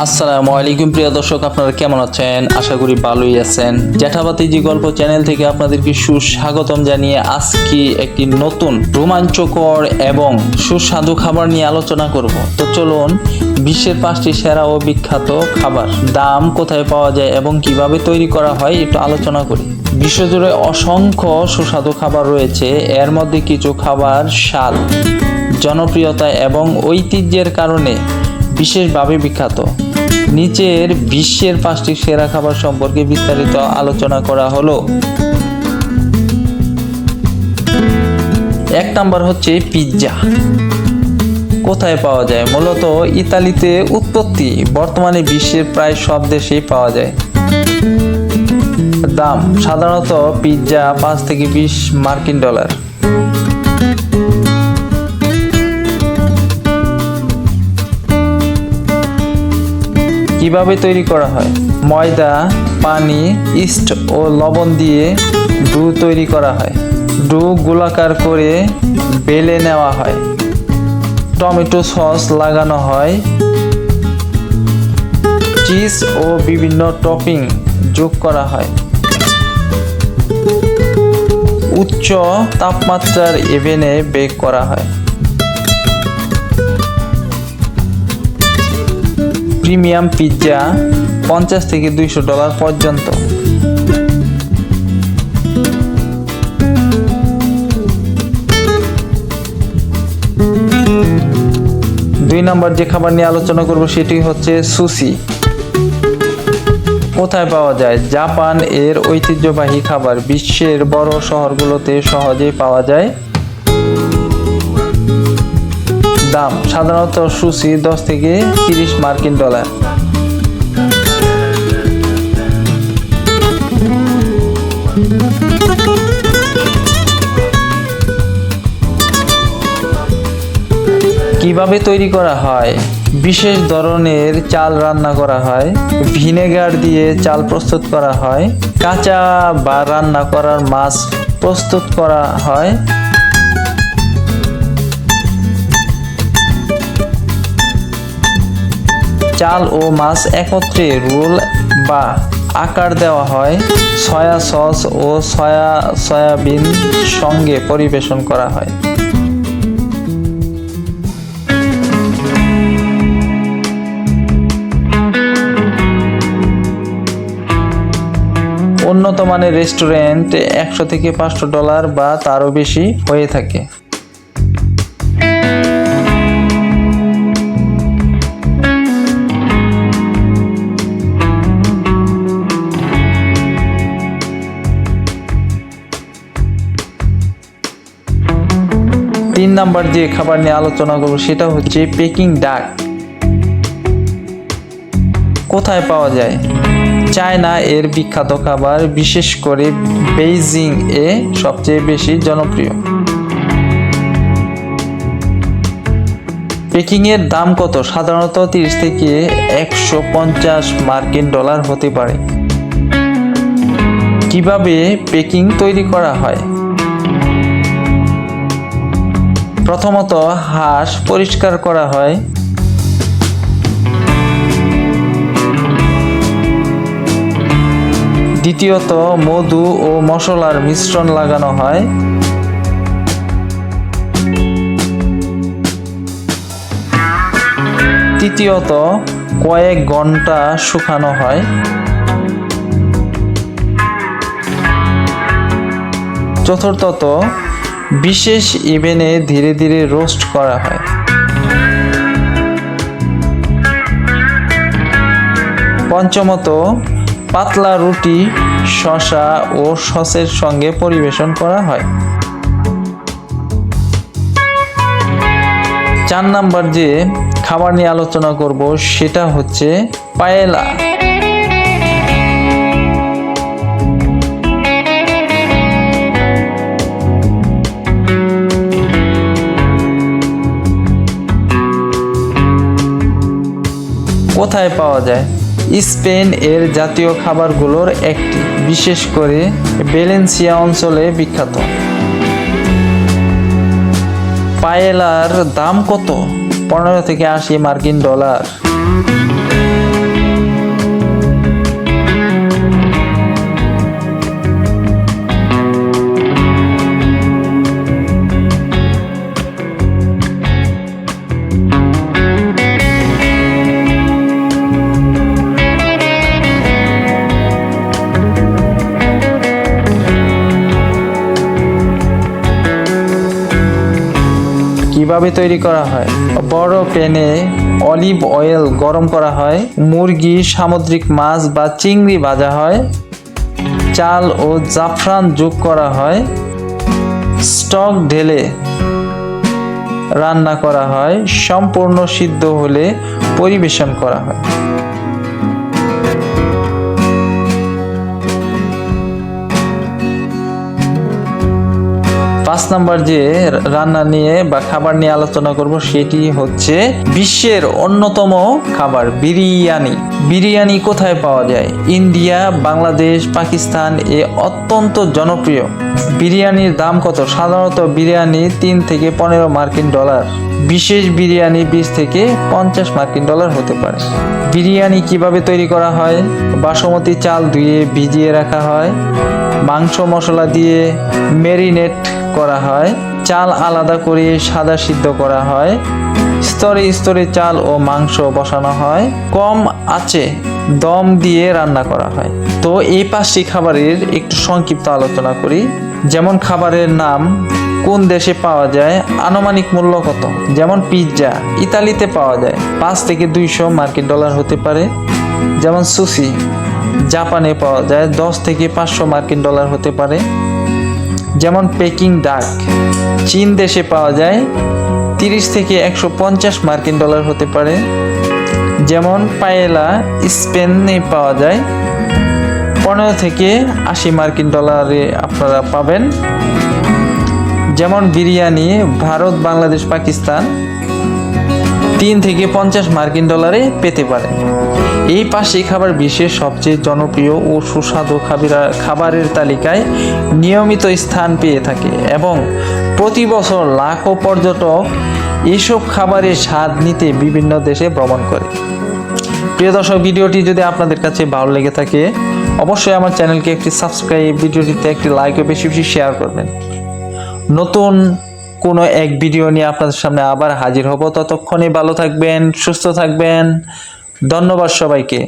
আসসালামু আলাইকুম প্রিয় দর্শক, আপনারা কেমন আছেন? আশা করি ভালোই আছেন। জ্যাঠাবাতিজি গল্প চ্যানেল থেকে আপনাদেরকে সুস্বাগতম জানিয়ে আজকে একটি নতুন রোমাঞ্চকর এবং সুস্বাদু খাবার নিয়ে আলোচনা করব। তো চলুন বিশ্বের 5টি সেরা ও বিখ্যাত খাবার, দাম, কোথায় পাওয়া যায় এবং কিভাবে তৈরি করা হয় একটু আলোচনা করি। বিশ্বজুড়ে অসংখ্য সুস্বাদু খাবার রয়েছে। এর মধ্যে কিছু খাবার স্বাদ, জনপ্রিয়তা এবং ঐতিহ্যের কারণে বিশেষভাবে বিখ্যাত। নিচের বিশ্বের 5টি সেরা খাবার সম্পর্কে বিস্তারিত আলোচনা করা হলো। 1 নাম্বার হচ্ছে পিৎজা। কোথায় পাওয়া যায়? মূলত ইতালিতে উৎপত্তি, বর্তমানে বিশ্বের প্রায় সব দেশেই পাওয়া যায়। দাম সাধারণত পিৎজা 5 থেকে 20 মার্কিন ডলার। কিভাবে তৈরি করা হয়? ময়দা, পানি, ইস্ট ও লবণ দিয়ে ডো তৈরি করা হয়। ডো গোলাকার করে বেলে নেওয়া হয়। টমেটো সস লাগানো হয়। চিজ ও বিভিন্ন টপিং যোগ করা হয়। উচ্চ তাপমাত্রার ওভেনে বেক করা হয়। প্রিমিয়াম পিৎজা 50 থেকে 200 ডলার পর্যন্ত। 2 নাম্বার যে খাবার নিয়ে আলোচনা করব সেটি হচ্ছে সুশি। কোথায় পাওয়া যায়? জাপান এর ঐতিহ্যবাহী খাবার, বিশ্বের বড় শহরগুলোতে সহজেই পাওয়া যায়। দাম সাধারণত সুশি 10 থেকে 30 মার্কিন ডলার। কিভাবে তৈরি করা হয়? বিশেষ ধরনের চাল রান্না করা হয়। ভিনেগার দিয়ে চাল প্রস্তুত করা হয়। কাঁচা বা রান্না করার মাছ প্রস্তুত করা হয়। চাল ও মাছ একত্রে রোল বা আকার দেওয়া হয়। সয়া সস ও সয়াবিন সঙ্গে পরিবেশন করা হয়। উন্নত মানের রেস্টুরেন্ট 100 থেকে 500 ডলার বা তারও বেশি হয়ে থাকে। তিন নাম্বার যে খাবার নিয়ে আলোচনা করব সেটা হচ্ছে পেকিং ডাক। কোথায় পাওয়া যায়? চায়না এর বিখ্যাত খাবার, বিশেষ করে বেইজিং এ সবচেয়ে বেশি জনপ্রিয়। পেকিং এর দাম কত? সাধারণত 30 থেকে 150 মার্কিন ডলার হতে পারে। কিভাবে পেকিং তৈরি করা হয়? প্রথমত হাঁস পরিষ্কার করা হয়। দ্বিতীয়ত মধু ও মশলার মিশ্রণ লাগানো হয়। তৃতীয়ত কয়েক ঘন্টা শুকানো হয়। চতুর্থত বিশেষ ইভেনে ধীরে ধীরে রোস্ট করা হয়। পঞ্চমত পাতলা রুটি, শসা ও সসের সঙ্গে পরিবেশন করা হয়। 4 নাম্বার যে খাবার নিয়ে আলোচনা করব সেটা হচ্ছে পায়েলা। কোথায় পাওয়া যায়? স্পেন এর জাতীয় খাবারগুলোর একটি, বিশেষ করে ভ্যালেন্সিয়া অঞ্চলে বিখ্যাত। পায়েলার দাম কত? 15 থেকে 80 মার্কিন ডলার। কিভাবে তৈরি করা হয়? বড় প্যানে অলিভ অয়েল গরম করা হয়, মুরগি, সামুদ্রিক মাছ বা চিংড়ি ভাজা হয়, চাল ও জাফরান যোগ করা হয়, স্টক ঢেলে রান্না করা হয়, সম্পূর্ণ সিদ্ধ হলে পরিবেশন করা হয়। 5 নাম্বার যে রান্না নিয়ে বা খাবার নিয়ে আলোচনা করব সেটি হচ্ছে বিশ্বের অন্যতম খাবার বিরিয়ানি। বিরিয়ানি কোথায় পাওয়া যায়? ইন্ডিয়া, বাংলাদেশ, পাকিস্তান এ অত্যন্ত জনপ্রিয়। বিরিয়ানির দাম কত? সাধারণত বিরিয়ানি 3 থেকে 15 মার্কিন ডলার, বিশেষ বিরিয়ানি 20 থেকে 50 মার্কিন ডলার হতে পারে। বিরিয়ানি কিভাবে তৈরি করা হয়? বাসমতি চাল ধুয়ে ভিজিয়ে রাখা হয়, মাংস মশলা দিয়ে ম্যারিনেট করা হয়, চাল আলাদা করে সাদা সিদ্ধ করা হয়, স্তরে স্তরে চাল ও মাংস বসানো হয়, কম আঁচে দম দিয়ে রান্না করা হয়। তো এই 5টি খাবারের একটু সংক্ষিপ্ত আলোচনা করি। যেমন খাবারের নাম, কোন দেশে পাওয়া যায়, আনুমানিক মূল্য কত। যেমন পিৎজা ইতালিতে পাওয়া যায়, 5 থেকে 200 মার্কিন ডলার হতে পারে। যেমন সুশি জাপানে পাওয়া যায়, 10 থেকে 500 মার্কিন ডলার হতে পারে। যেমন পেকিং ডাক চীন দেশে পাওয়া যায়, 30 থেকে 150 মার্কিন ডলার হতে পারে। যেমন পায়েলা স্পেনে পাওয়া যায়, 15 থেকে 80 মার্কিন ডলারে আপনারা পাবেন। যেমন বিরিয়ানি ভারত, বাংলাদেশ, পাকিস্তান 3 থেকে 50 মার্কিন ডলারে পেতে পারেন। এই 5টি খাবার বিশ্বের সবচেয়ে জনপ্রিয় ও সুস্বাদু খাবারের তালিকায় নিয়মিত স্থান পেয়ে থাকে এবং প্রতি বছর লাখো পর্যটক এসব খাবারের স্বাদ নিতে বিভিন্ন দেশে ভ্রমণ করে। প্রিয় দর্শক, ভিডিওটি যদি আপনাদের কাছে ভালো লেগে থাকে অবশ্যই আমার চ্যানেলকে একটি সাবস্ক্রাইব, ভিডিওটিতে একটি লাইক ও বেশি বেশি শেয়ার করবেন। নতুন কোনো এক ভিডিও নিয়ে আপনাদের সামনে আবার হাজির হব। ততক্ষণে ভালো থাকবেন, সুস্থ থাকবেন। ধন্যবাদ সবাইকে।